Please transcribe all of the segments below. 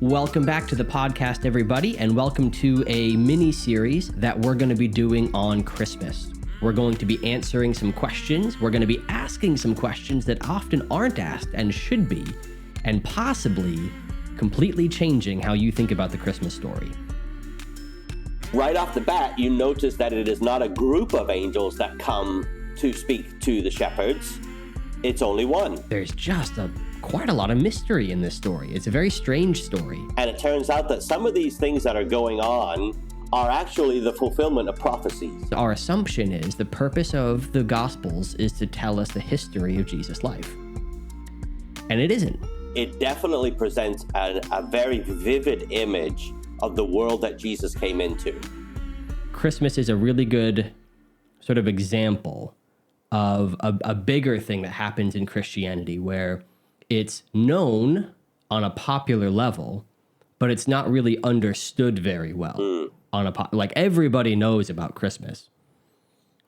Welcome back to the podcast, everybody, and welcome to a mini-series that we're going to be doing on Christmas. We're going to be answering some questions. We're going to be asking some questions that often aren't asked and should be, and possibly completely changing how you think about the Christmas story. Right off the bat, you notice that it is not a group of angels that come to speak to the shepherds. It's only one. There's just quite a lot of mystery in this story. It's a very strange story. And it turns out that some of these things that are going on are actually the fulfillment of prophecies. Our assumption is the purpose of the Gospels is to tell us the history of Jesus' life. And it isn't. It definitely presents a very vivid image of the world that Jesus came into. Christmas is a really good sort of example of a bigger thing that happens in Christianity where it's known on a popular level, but it's not really understood very well. Like everybody knows about Christmas,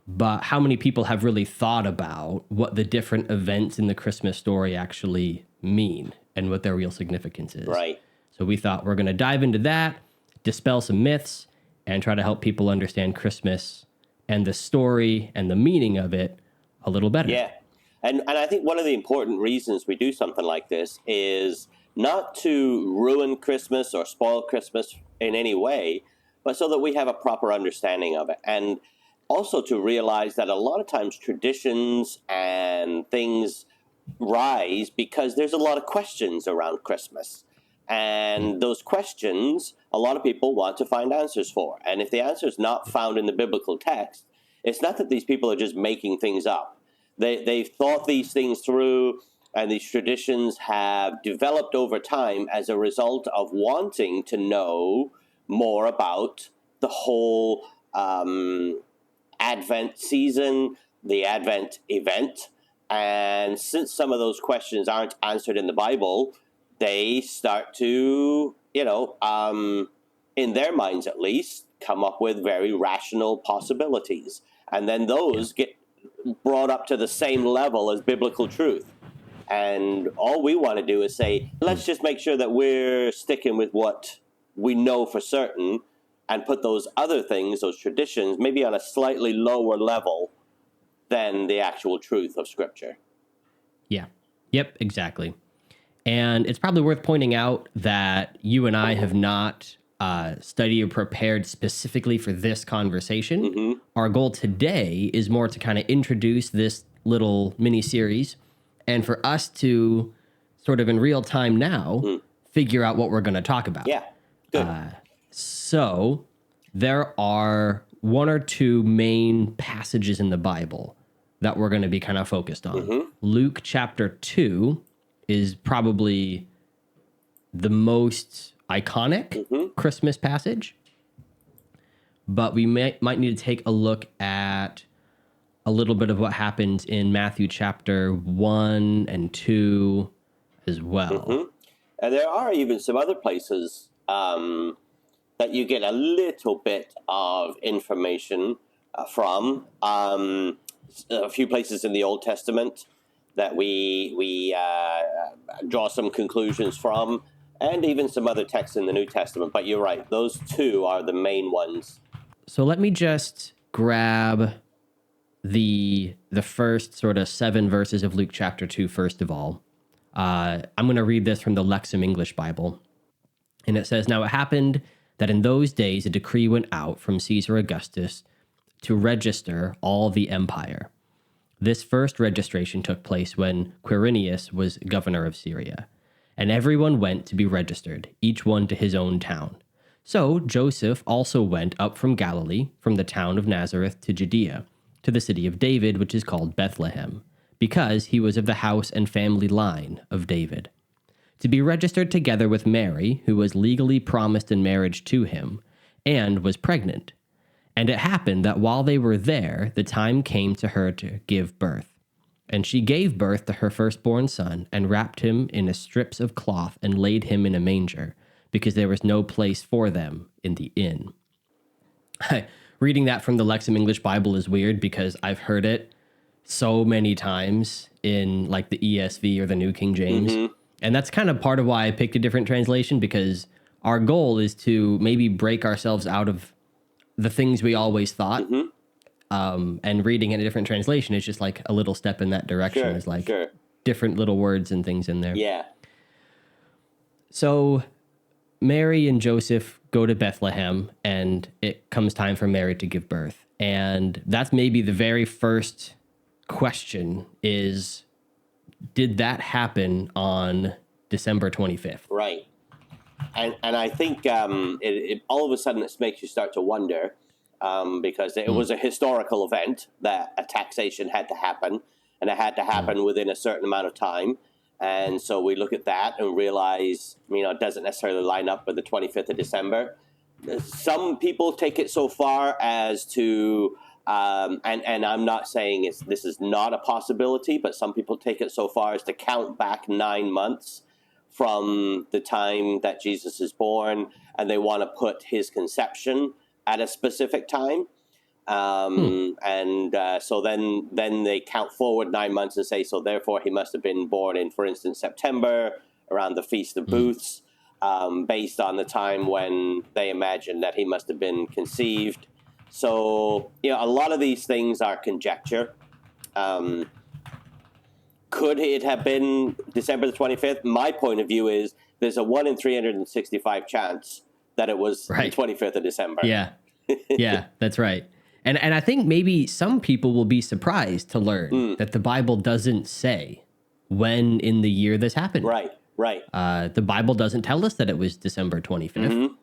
but how many people have really thought about what the different events in the Christmas story actually mean and what their real significance is? Right. So we thought we're going to dive into that, dispel some myths, and try to help people understand Christmas and the story and the meaning of it a little better. Yeah. And I think one of the important reasons we do something like this is not to ruin Christmas or spoil Christmas in any way, but so that we have a proper understanding of it. And also to realize that a lot of times traditions and things rise because there's a lot of questions around Christmas. And those questions, a lot of people want to find answers for. And if the answer is not found in the biblical text, it's not that these people are just making things up. They've thought these things through, and these traditions have developed over time as a result of wanting to know more about the whole Advent season, the Advent event. And since some of those questions aren't answered in the Bible, they start to, in their minds at least, come up with very rational possibilities. And then those get brought up to the same level as biblical truth. And all we want to do is say, let's just make sure that we're sticking with what we know for certain and put those other things, those traditions, maybe on a slightly lower level than the actual truth of Scripture. Yeah. Yep, exactly. And it's probably worth pointing out that you and I have not studied or prepared specifically for this conversation. Mm-hmm. Our goal today is more to kind of introduce this little mini series and for us to sort of in real time now figure out what we're going to talk about. Yeah, good. So there are one or two main passages in the Bible that we're going to be kind of focused on. Mm-hmm. Luke chapter 2 is probably the most iconic Christmas passage, but we might need to take a look at a little bit of what happens in Matthew chapter 1 and 2 as well. Mm-hmm. And there are even some other places that you get a little bit of information from. A few places in the Old Testament that we draw some conclusions from, and even some other texts in the New Testament. But you're right, those two are the main ones. So let me just grab the first sort of 7 verses of Luke chapter 2 first of all. I'm going to read this from the Lexham English Bible. And it says, "Now it happened that in those days a decree went out from Caesar Augustus to register all the empire. This first registration took place when Quirinius was governor of Syria. And everyone went to be registered, each one to his own town. So Joseph also went up from Galilee, from the town of Nazareth to Judea, to the city of David, which is called Bethlehem, because he was of the house and family line of David, to be registered together with Mary, who was legally promised in marriage to him, and was pregnant. And it happened that while they were there, the time came to her to give birth. And she gave birth to her firstborn son, and wrapped him in strips of cloth, and laid him in a manger, because there was no place for them in the inn." Reading that from the Lexham English Bible is weird because I've heard it so many times in like the ESV or the New King James. Mm-hmm. And that's kind of part of why I picked a different translation, because our goal is to maybe break ourselves out of the things we always thought. And reading in a different translation is just like a little step in that direction. Sure, There's like sure. different little words and things in there. Yeah. So Mary and Joseph go to Bethlehem, and it comes time for Mary to give birth. And that's maybe the very first question is, did that happen on December 25th? Right. And I think it all of a sudden it makes you start to wonder, because it was a historical event that a taxation had to happen, and it had to happen within a certain amount of time. And so we look at that and realize, it doesn't necessarily line up with the 25th of December. Some people take it so far as to, and I'm not saying this is not a possibility, but some people take it so far as to count back 9 months from the time that Jesus is born, and they want to put his conception at a specific time. And so then they count forward 9 months and say, so therefore he must have been born in, for instance, September, around the Feast of Booths, based on the time when they imagine that he must have been conceived. So, a lot of these things are conjecture. Could it have been December the 25th? My point of view is there's a 1 in 365 chance that it was the 25th of December. Yeah. Yeah, that's right. And I think maybe some people will be surprised to learn that the Bible doesn't say when in the year this happened. Right. The Bible doesn't tell us that it was December 25th.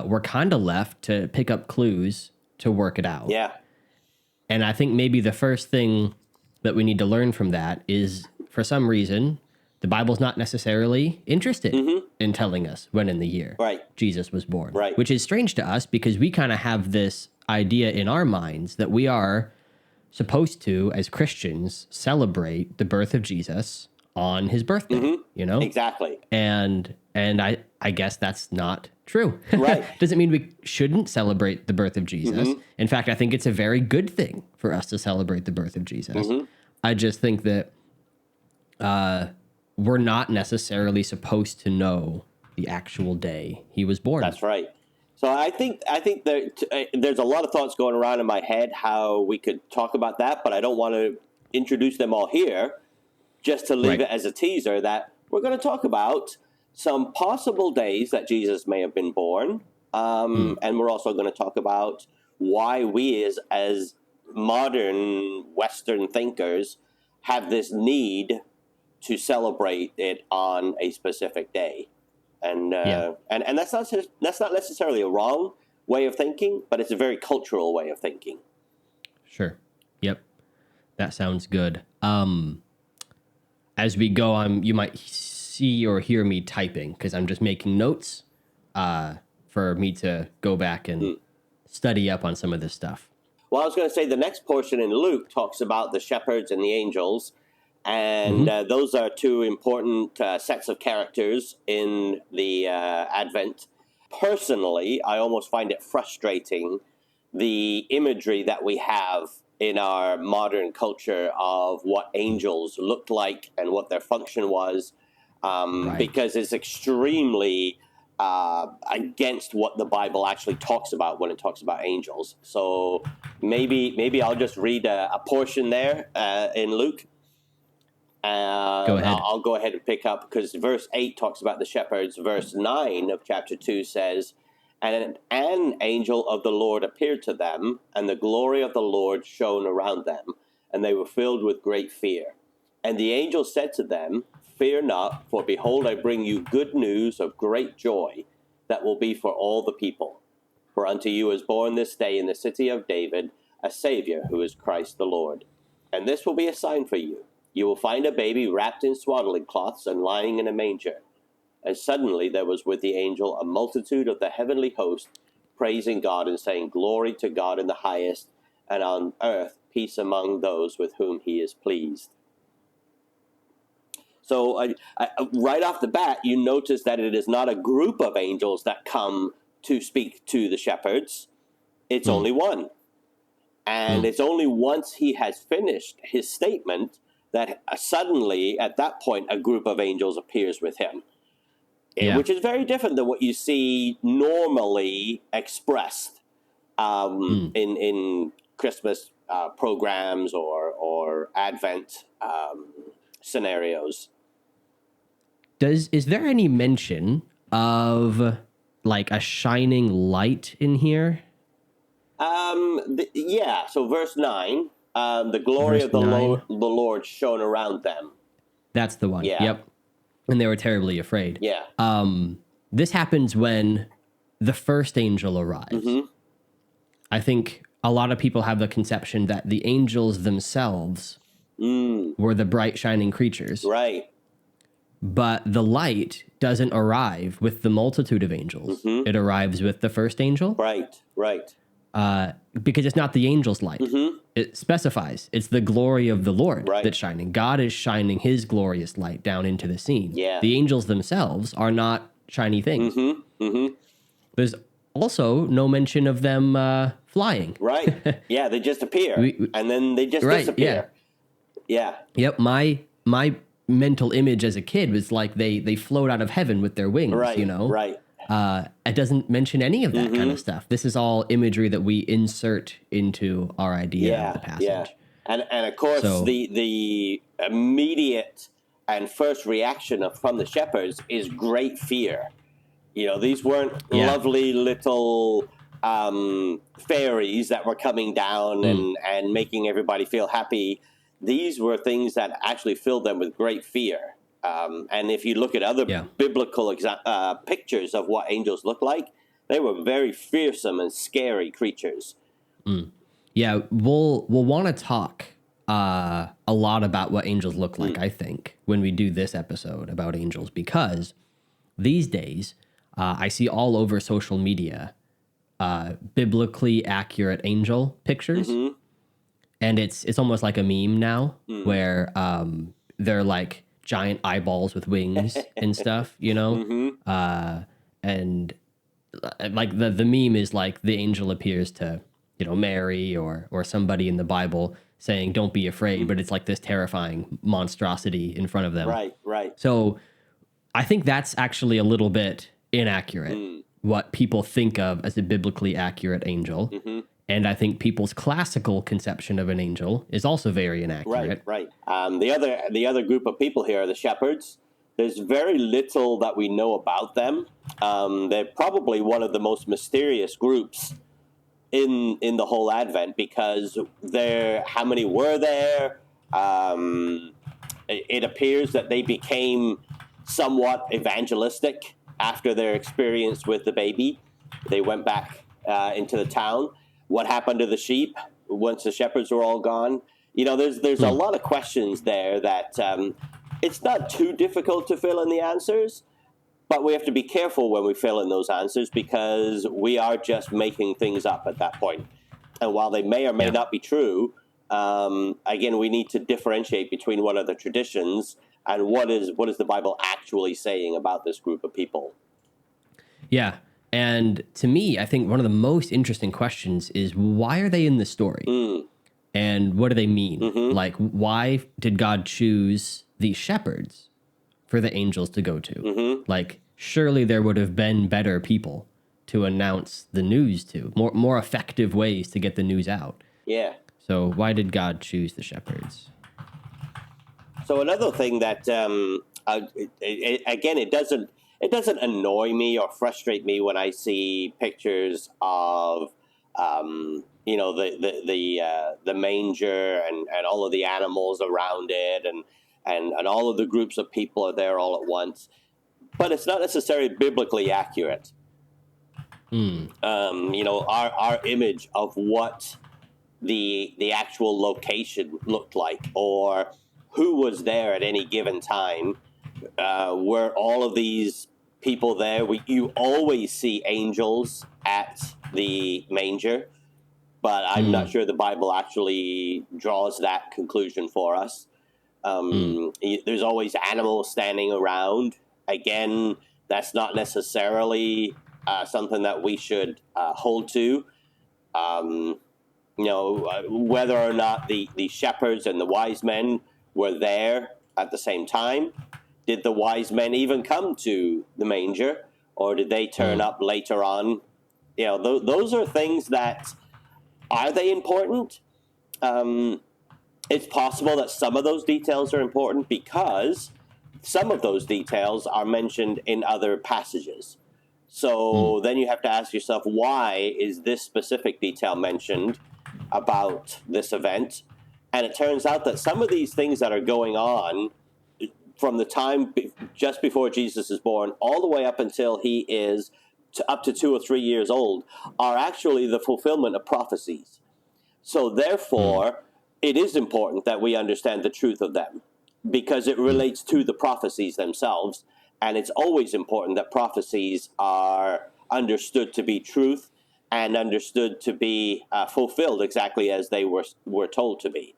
We're kind of left to pick up clues to work it out. Yeah. And I think maybe the first thing that we need to learn from that is, for some reason, the Bible's not necessarily interested in telling us when in the year Jesus was born. Right. Which is strange to us, because we kind of have this idea in our minds that we are supposed to, as Christians, celebrate the birth of Jesus on his birthday, Exactly. And I guess that's not true. Right. Doesn't mean we shouldn't celebrate the birth of Jesus. In fact, I think it's a very good thing for us to celebrate the birth of Jesus. I just think that we're not necessarily supposed to know the actual day he was born. That's right. So I think there's a lot of thoughts going around in my head how we could talk about that, but I don't want to introduce them all here, just to leave it as a teaser that we're going to talk about some possible days that Jesus may have been born. And we're also going to talk about why we as modern Western thinkers have this need to celebrate it on a specific day. And and that's not necessarily a wrong way of thinking, but it's a very cultural way of thinking. Sure. Yep. That sounds good. As we go on, you might see or hear me typing because I'm just making notes for me to go back and study up on some of this stuff. Well, I was going to say the next portion in Luke talks about the shepherds and the angels. And those are two important sets of characters in the Advent. Personally, I almost find it frustrating, the imagery that we have in our modern culture of what angels looked like and what their function was, because it's extremely against what the Bible actually talks about when it talks about angels. So maybe I'll just read a portion there in Luke. Go ahead. I'll go ahead and pick up because verse 8 talks about the shepherds. Verse 9 of chapter 2 says, "And an angel of the Lord appeared to them, and the glory of the Lord shone around them, and they were filled with great fear. And the angel said to them, 'Fear not, for behold, I bring you good news of great joy that will be for all the people. For unto you is born this day in the city of David a Savior, who is Christ the Lord. And this will be a sign for you. You will find a baby wrapped in swaddling cloths and lying in a manger.' And suddenly there was with the angel a multitude of the heavenly host, praising God and saying, 'Glory to God in the highest, and on earth peace among those with whom he is pleased.'" So right off the bat, you notice that it is not a group of angels that come to speak to the shepherds. It's only one. And it's only once he has finished his statement that suddenly, at that point, a group of angels appears with him, Yeah. which is very different than what you see normally expressed in Christmas programs or Advent scenarios. Is there any mention of like a shining light in here? Yeah. So verse 9, the glory Verse of the 9. Lord shone around them. That's the one. Yeah. Yep. And they were terribly afraid. Yeah. This happens when the first angel arrives. I think a lot of people have the conception that the angels themselves were the bright shining creatures, Right. but the light doesn't arrive with the multitude of angels. It arrives with the first angel. Right. Right. Because it's not the angel's light. It specifies it's the glory of the Lord Right. that's shining. God is shining his glorious light down into the scene. Yeah. The angels themselves are not shiny things. There's also no mention of them flying. Right. Yeah. They just appear, and then they just Right, disappear. Yeah. Yep. My mental image as a kid was like they float out of heaven with their wings, Right. you know? Right. It doesn't mention any of that kind of stuff. This is all imagery that we insert into our idea of the passage. Yeah. And of course, So- the immediate and first reaction from the shepherds is great fear. You know, these weren't Yeah. lovely little fairies that were coming down and making everybody feel happy. These were things that actually filled them with great fear. And if you look at other biblical pictures of what angels look like, they were very fearsome and scary creatures. Yeah, we'll want to talk a lot about what angels look like, I think, when we do this episode about angels, because these days I see all over social media biblically accurate angel pictures. And it's almost like a meme now where they're like giant eyeballs with wings and stuff, you know? And like the meme is like the angel appears to, you know, Mary or somebody in the Bible saying, "Don't be afraid," but it's like this terrifying monstrosity in front of them. Right. So I think that's actually a little bit inaccurate, what people think of as a biblically accurate angel. And I think people's classical conception of an angel is also very inaccurate. Right. The other group of people here are the shepherds. There's very little that we know about them. They're probably one of the most mysterious groups in the whole Advent, because how many were there? It appears that they became somewhat evangelistic after their experience with the baby. They went back into the town. What happened to the sheep once the shepherds were all gone? You know, there's a lot of questions there that it's not too difficult to fill in the answers, but we have to be careful when we fill in those answers, because we are just making things up at that point. And while they may or may not be true, again, we need to differentiate between what are the traditions and what is the Bible actually saying about this group of people. Yeah. And to me, I think one of the most interesting questions is, why are they in the story? And what do they mean? Like, why did God choose these shepherds for the angels to go to? Like, surely there would have been better people to announce the news to, more effective ways to get the news out. Yeah. So why did God choose the shepherds? So another thing that, again, it doesn't annoy me or frustrate me when I see pictures of, you know, the manger and all of the animals around it, and all of the groups of people are there all at once. But it's not necessarily biblically accurate. You know, our image of what the actual location looked like, or who was there at any given time. Were all of these people there? You always see angels at the manger, but I'm not sure the Bible actually draws that conclusion for us. There's always animals standing around. Again, that's not necessarily something that we should hold to. You know, whether or not the shepherds and the wise men were there at the same time? Did the wise men even come to the manger, or did they turn up later on? Those are things that, are they important? It's possible that some of those details are important because some of those details are mentioned in other passages. So then you have to ask yourself, why is this specific detail mentioned about this event? And it turns out that some of these things that are going on from the time just before Jesus is born all the way up until he is up to 2 or 3 years old are actually the fulfillment of prophecies. So therefore, it is important that we understand the truth of them because it relates to the prophecies themselves. And it's always important that prophecies are understood to be truth and understood to be fulfilled exactly as they were told to be.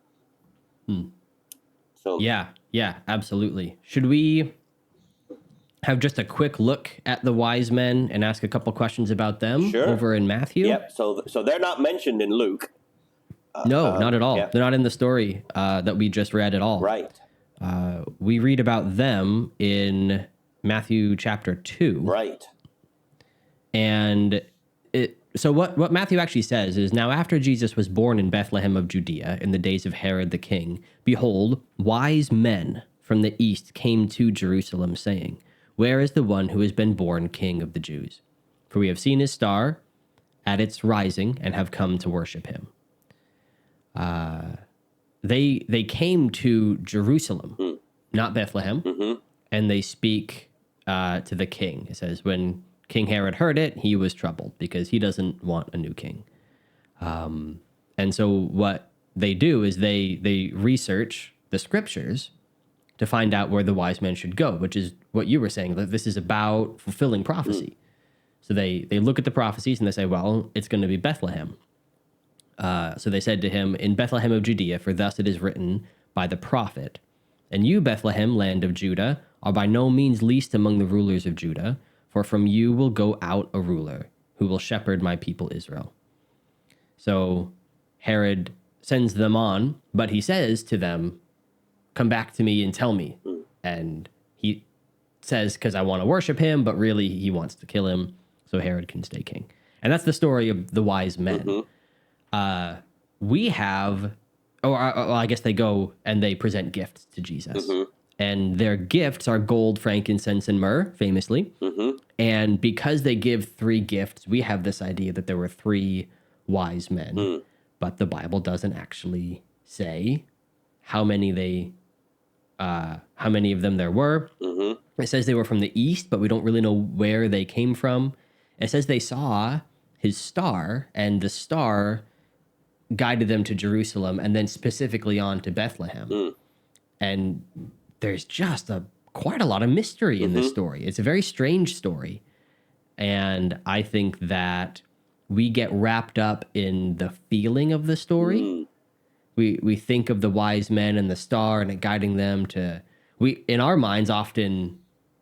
So Yeah, absolutely. Should we have just a quick look at the wise men and ask a couple questions about them over in Matthew? Yep. So they're not mentioned in Luke. No, not at all. Yep. They're not in the story that we just read at all. Right. We read about them in Matthew chapter 2. Right. And so what Matthew actually says is, now after Jesus was born in Bethlehem of Judea in the days of Herod the king, behold, wise men from the east came to Jerusalem, saying, where is the one who has been born King of the Jews? For we have seen his star at its rising and have come to worship him. They came to Jerusalem, not Bethlehem, and they speak to the king. It says, when King Herod heard it, he was troubled because he doesn't want a new king. And so what they do is they research the scriptures to find out where the wise men should go, which is what you were saying, that this is about fulfilling prophecy. So they look at the prophecies and they say, well, it's going to be Bethlehem. So they said to him, in Bethlehem of Judea, for thus it is written by the prophet, and you, Bethlehem, land of Judah, are by no means least among the rulers of Judah, for from you will go out a ruler who will shepherd my people Israel. So Herod sends them on, but he says to them, come back to me and tell me. And he says, because I want to worship him, but really he wants to kill him so Herod can stay king. And that's the story of the wise men. We have, I guess they go and they present gifts to Jesus. And their gifts are gold, frankincense, and myrrh, famously. And because they give 3 gifts, we have this idea that there were 3 wise men. But the Bible doesn't actually say how many of them there were. It says they were from the east, but we don't really know where they came from. It says they saw his star, and the star guided them to Jerusalem and then specifically on to Bethlehem. And there's just quite a lot of mystery in this story. It's a very strange story. And I think that we get wrapped up in the feeling of the story. We think of the wise men and the star and it guiding them to, in our minds often,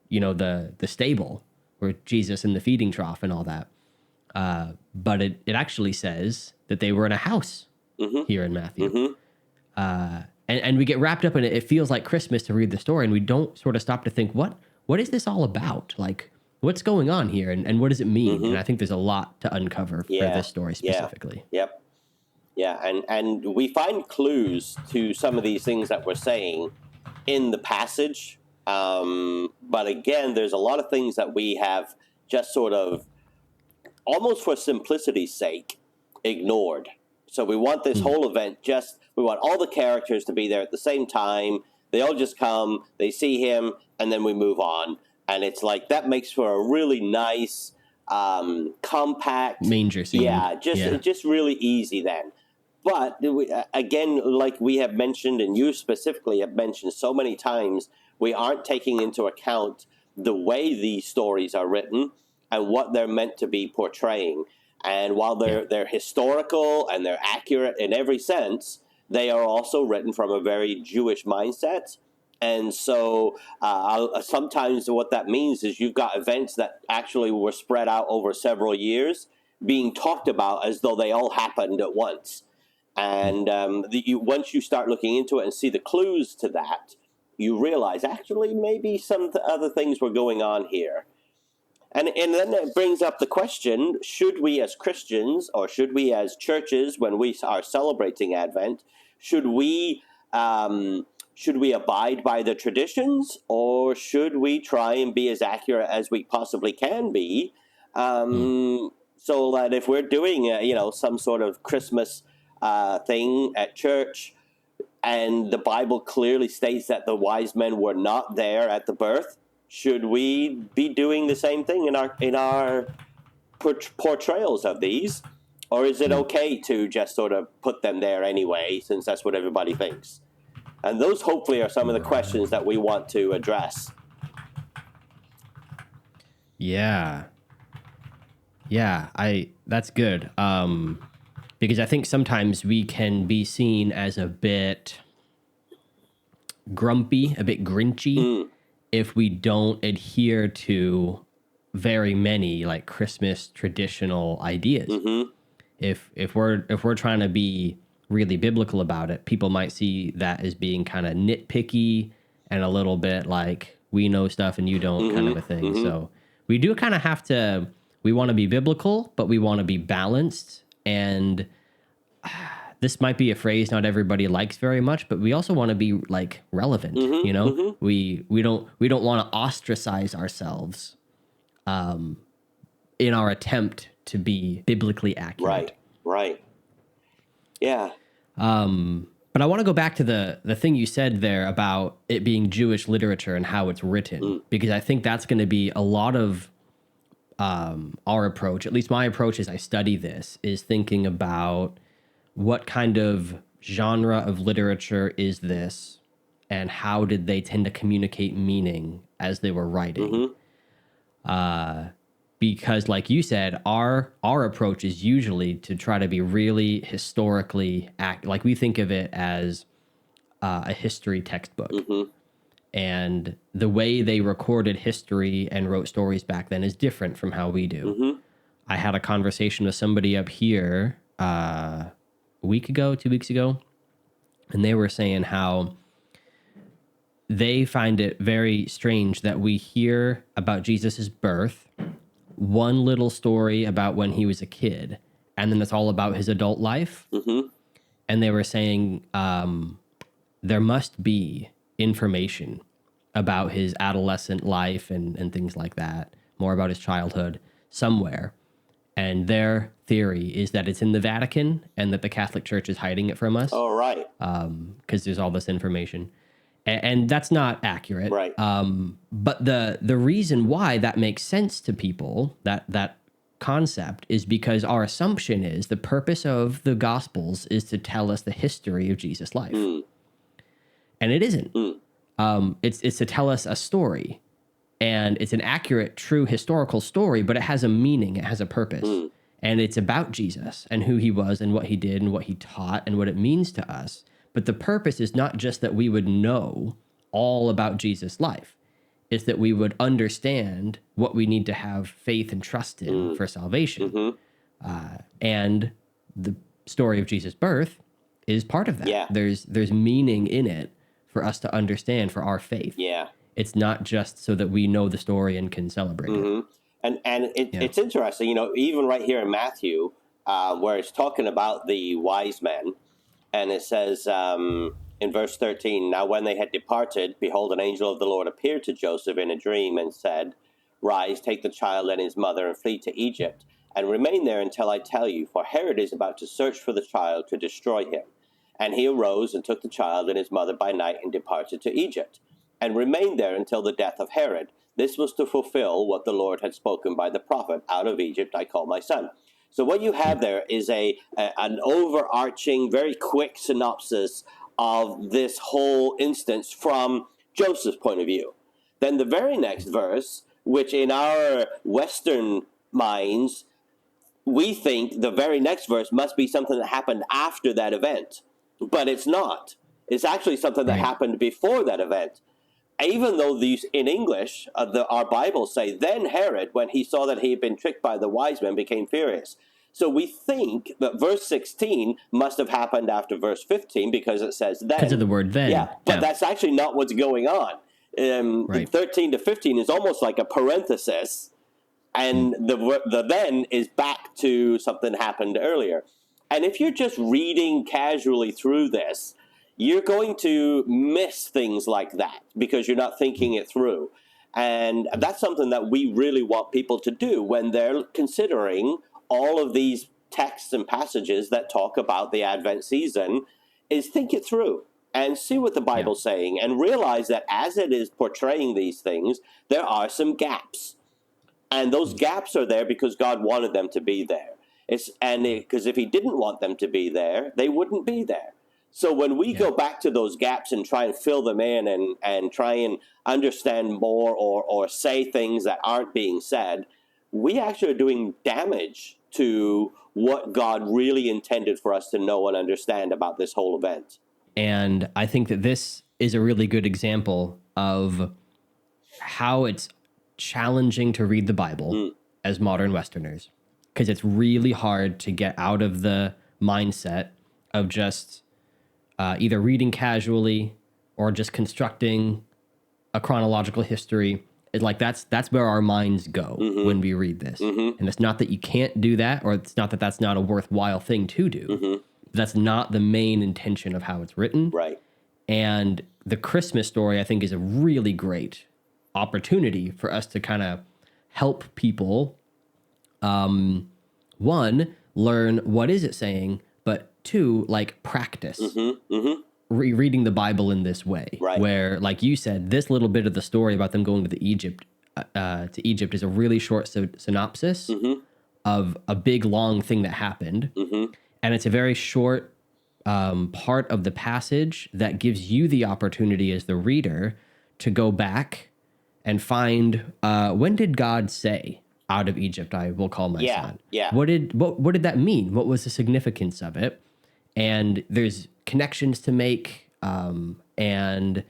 the stable where Jesus in the feeding trough and all that. But it actually says that they were in a house here in Matthew. And we get wrapped up in it. It feels like Christmas to read the story, and we don't sort of stop to think, what is this all about? Like, what's going on here, and what does it mean? And I think there's a lot to uncover for this story specifically. Yeah, and we find clues to some of these things that we're saying in the passage. But again, there's a lot of things that we have just sort of, almost for simplicity's sake, ignored. So we want this whole event we want all the characters to be there at the same time. They all just come, they see him, and then we move on. And it's like, that makes for a really nice, compact manger scene. Just really easy then. But again, like we have mentioned, and you specifically have mentioned so many times, we aren't taking into account the way these stories are written and what they're meant to be portraying. And while they're historical and they're accurate in every sense, they are also written from a very Jewish mindset. And so sometimes what that means is you've got events that actually were spread out over several years being talked about as though they all happened at once. And once you start looking into it and see the clues to that, you realize actually maybe some other things were going on here. And then it brings up the question, should we as Christians, or should we as churches, when we are celebrating Advent, should we abide by the traditions, or should we try and be as accurate as we possibly can be, so that if we're doing some sort of Christmas thing at church, and the Bible clearly states that the wise men were not there at the birth, should we be doing the same thing in our portrayals of these, or is it okay to just sort of put them there anyway, since that's what everybody thinks? And those hopefully are some of the questions that we want to address. Yeah, that's good. Because I think sometimes we can be seen as a bit grumpy, a bit grinchy, if we don't adhere to very many like Christmas traditional ideas. If we're trying to be really biblical about it, people might see that as being kind of nitpicky and a little bit like we know stuff and you don't kind of a thing. So we do kind of have to, we want to be biblical, but we want to be balanced. And this might be a phrase not everybody likes very much, but we also want to be like relevant. We don't want to ostracize ourselves in our attempt to be biblically accurate. Right. Yeah. But I want to go back to the thing you said there about it being Jewish literature and how it's written, because I think that's going to be a lot of our approach, at least my approach as I study this, is thinking about what kind of genre of literature is this and how did they tend to communicate meaning as they were writing. Because like you said, our approach is usually to try to be really historically like we think of it as a history textbook. And the way they recorded history and wrote stories back then is different from how we do. I had a conversation with somebody up here a week ago, 2 weeks ago, and they were saying how they find it very strange that we hear about Jesus's birth, one little story about when he was a kid, and then it's all about his adult life. And they were saying there must be information about his adolescent life and things like that, more about his childhood somewhere. And their theory is that it's in the Vatican and that the Catholic Church is hiding it from us. Oh, right. Because there's all this information. And that's not accurate. Right. But the reason why that makes sense to people, that concept, is because our assumption is the purpose of the Gospels is to tell us the history of Jesus' life. And it isn't. It's to tell us a story. And it's an accurate, true historical story, but it has a meaning. It has a purpose. And it's about Jesus and who he was and what he did and what he taught and what it means to us. But the purpose is not just that we would know all about Jesus' life. It's that we would understand what we need to have faith and trust in for salvation. And the story of Jesus' birth is part of that. Yeah. There's meaning in it for us to understand for our faith. Yeah. It's not just so that we know the story and can celebrate it. And it's interesting, even right here in Matthew, where it's talking about the wise men, and it says in verse 13, now when they had departed, behold, an angel of the Lord appeared to Joseph in a dream and said, rise, take the child and his mother and flee to Egypt, and remain there until I tell you, for Herod is about to search for the child to destroy him. And he arose and took the child and his mother by night and departed to Egypt, and remained there until the death of Herod. This was to fulfill what the Lord had spoken by the prophet, out of Egypt I call my son. So what you have there is an overarching, very quick synopsis of this whole instance from Joseph's point of view. Then the very next verse, which in our Western minds, we think the very next verse must be something that happened after that event. But it's not. It's actually something that happened before that event. Even though these in English, our Bibles say, then Herod, when he saw that he had been tricked by the wise men, became furious. So we think that verse 16 must have happened after verse 15 because it says then. Because of the word then. Yeah, but that's actually not what's going on. Right. 13 to 15 is almost like a parenthesis, and the then is back to something happened earlier. And if you're just reading casually through this, you're going to miss things like that because you're not thinking it through. And that's something that we really want people to do when they're considering all of these texts and passages that talk about the Advent season, is think it through and see what the Bible's saying, and realize that as it is portraying these things, there are some gaps. And those gaps are there because God wanted them to be there. Because if he didn't want them to be there, they wouldn't be there. So when we go back to those gaps and try and fill them in and try and understand more or say things that aren't being said, we actually are doing damage to what God really intended for us to know and understand about this whole event. And I think that this is a really good example of how it's challenging to read the Bible as modern Westerners, because it's really hard to get out of the mindset of just either reading casually or just constructing a chronological history. It's like that's where our minds go when we read this. And it's not that you can't do that, or it's not that that's not a worthwhile thing to do. That's not the main intention of how it's written. Right. And the Christmas story, I think, is a really great opportunity for us to kind of help people, one, learn what is it saying, but two, like practice reading the Bible in this way, Right. where, like you said, this little bit of the story about them going to Egypt is a really short synopsis of a big, long thing that happened. And it's a very short part of the passage that gives you the opportunity as the reader to go back and find, when did God say, "Out of Egypt I will call my son"? Yeah. What did that mean? What was the significance of it? And there's connections to make, and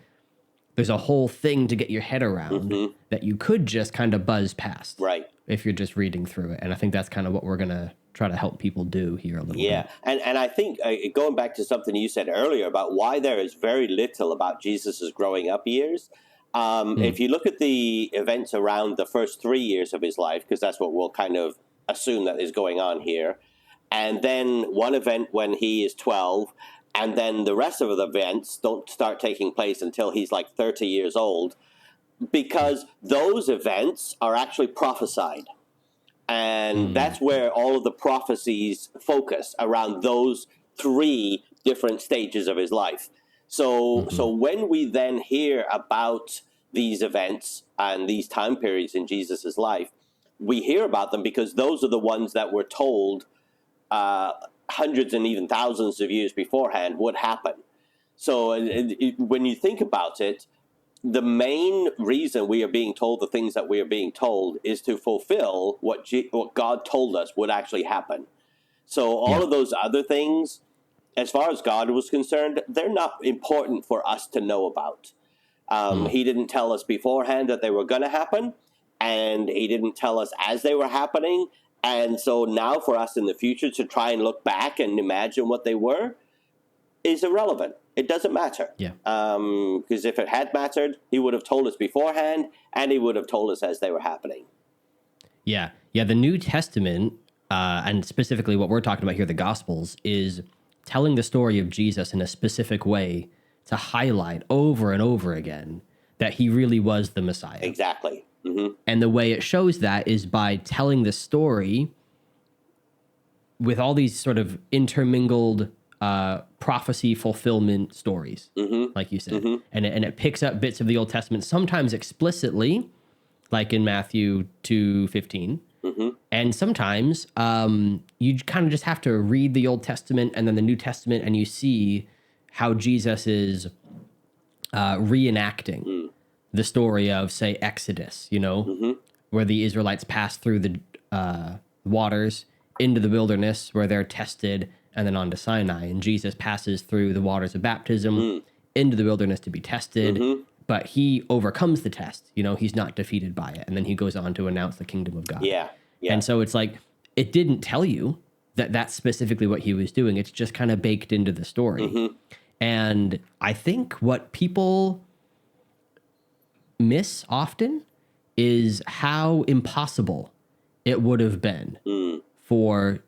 there's a whole thing to get your head around that you could just kind of buzz past, Right. if you're just reading through it. And I think that's kind of what we're gonna try to help people do here a little bit. And I think going back to something you said earlier about why there is very little about Jesus's growing up years. If you look at the events around the first 3 years of his life, because that's what we'll kind of assume that is going on here, and then one event when he is 12, and then the rest of the events don't start taking place until he's like 30 years old, because those events are actually prophesied. And that's where all of the prophecies focus around those 3 different stages of his life. So when we then hear about these events and these time periods in Jesus's life, we hear about them because those are the ones that were told hundreds and even thousands of years beforehand would happen. So when you think about it, the main reason we are being told the things that we are being told is to fulfill what God told us would actually happen. So all of those other things, as far as God was concerned, they're not important for us to know about. He didn't tell us beforehand that they were going to happen, and he didn't tell us as they were happening. And so now for us in the future to try and look back and imagine what they were is irrelevant. It doesn't matter. Because if it had mattered, he would have told us beforehand, and he would have told us as they were happening. Yeah. The New Testament, and specifically what we're talking about here, the Gospels, is telling the story of Jesus in a specific way to highlight over and over again that he really was the Messiah. Exactly. And the way it shows that is by telling the story with all these sort of intermingled prophecy fulfillment stories, like you said. And it picks up bits of the Old Testament, sometimes explicitly, like in Matthew 2:15. And sometimes you kind of just have to read the Old Testament and then the New Testament, and you see how Jesus is reenacting the story of, say, Exodus, where the Israelites pass through the waters into the wilderness where they're tested, and then on to Sinai. And Jesus passes through the waters of baptism into the wilderness to be tested, but he overcomes the test. He's not defeated by it. And then he goes on to announce the kingdom of God. Yeah. And so it's like, it didn't tell you that's specifically what he was doing. It's just kind of baked into the story. And I think what people miss often is how impossible it would have been for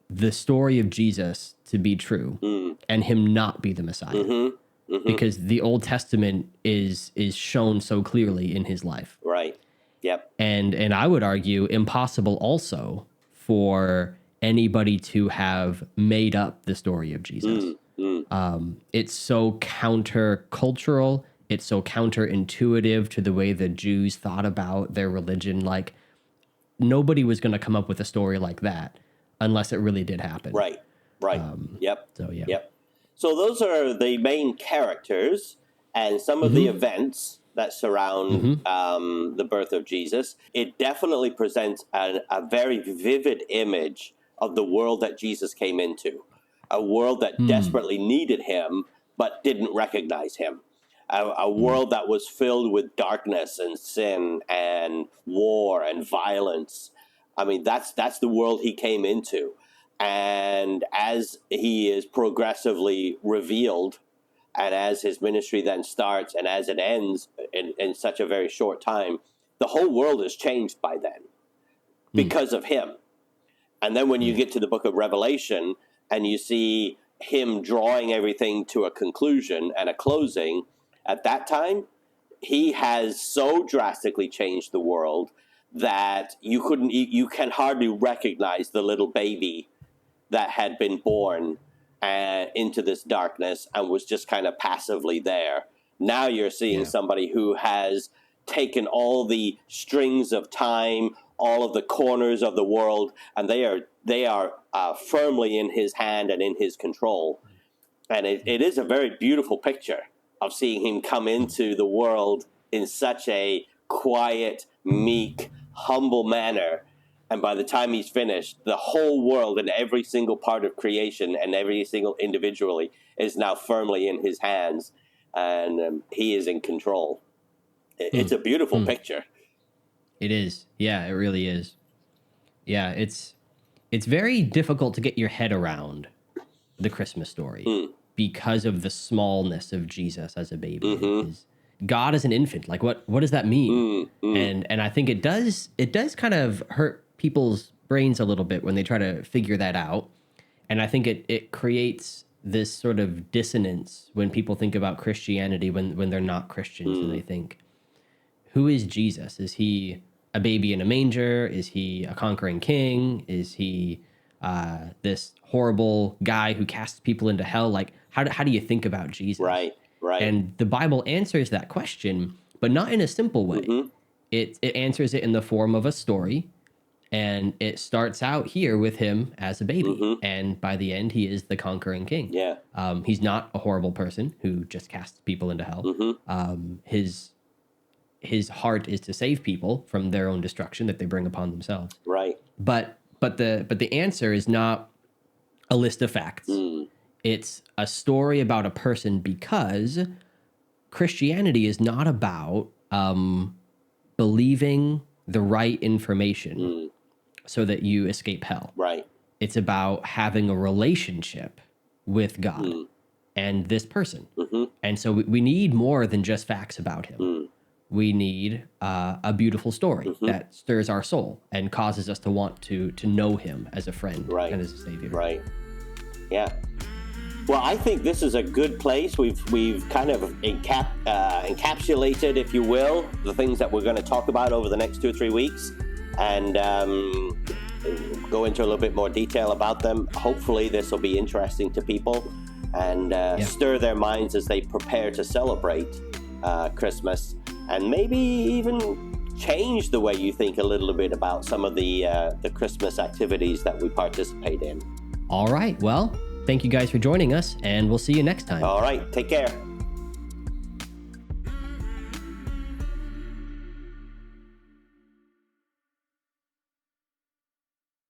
the story of Jesus to be true and him not be the Messiah. Because the Old Testament is shown so clearly in his life. Right. Yep. And I would argue impossible also for anybody to have made up the story of Jesus. It's so countercultural. It's so counterintuitive to the way the Jews thought about their religion. Like, nobody was going to come up with a story like that unless it really did happen. Right. Right. Yep. So, yeah. Yep. So those are the main characters and some of the events that surround the birth of Jesus. It definitely presents a very vivid image of the world that Jesus came into, a world that desperately needed him but didn't recognize him, a world that was filled with darkness and sin and war and violence. I mean, that's the world he came into. And as he is progressively revealed, and as his ministry then starts and as it ends in such a very short time, the whole world is changed by then because of him. And then when you get to the book of Revelation and you see him drawing everything to a conclusion and a closing, at that time, he has so drastically changed the world that you can hardly recognize the little baby that had been born into this darkness and was just kind of passively there. Now you're seeing somebody who has taken all the strings of time, all of the corners of the world, and they are firmly in his hand and in his control. And it is a very beautiful picture of seeing him come into the world in such a quiet, meek, humble manner. And by the time he's finished, the whole world and every single part of creation and every single individually is now firmly in his hands, and he is in control. It's a beautiful picture. It is. Yeah, it really is. Yeah, it's very difficult to get your head around the Christmas story because of the smallness of Jesus as a baby. God as an infant, like what does that mean? And I think it does kind of hurt people's brains a little bit when they try to figure that out. And I think it creates this sort of dissonance when people think about Christianity when they're not Christians and they think, who is Jesus? Is he a baby in a manger? Is he a conquering king? Is he this horrible guy who casts people into hell? Like, how do you think about Jesus? Right. And the Bible answers that question, but not in a simple way. It answers it in the form of a story. And it starts out here with him as a baby. And by the end, he is the conquering king. Yeah. He's not a horrible person who just casts people into hell. His heart is to save people from their own destruction that they bring upon themselves. Right. But the answer is not a list of facts. It's a story about a person, because Christianity is not about believing the right information so that you escape hell. Right. It's about having a relationship with God and this person. And so we need more than just facts about him. We need a beautiful story that stirs our soul and causes us to want to know him as a friend and as a savior. Right. Yeah. Well, I think this is a good place. We've kind of encapsulated, if you will, the things that we're going to talk about over the next 2 or 3 weeks, and go into a little bit more detail about them. Hopefully, this will be interesting to people and stir their minds as they prepare to celebrate Christmas, and maybe even change the way you think a little bit about some of the Christmas activities that we participate in. All right. Well, thank you guys for joining us, and we'll see you next time. All right. Take care.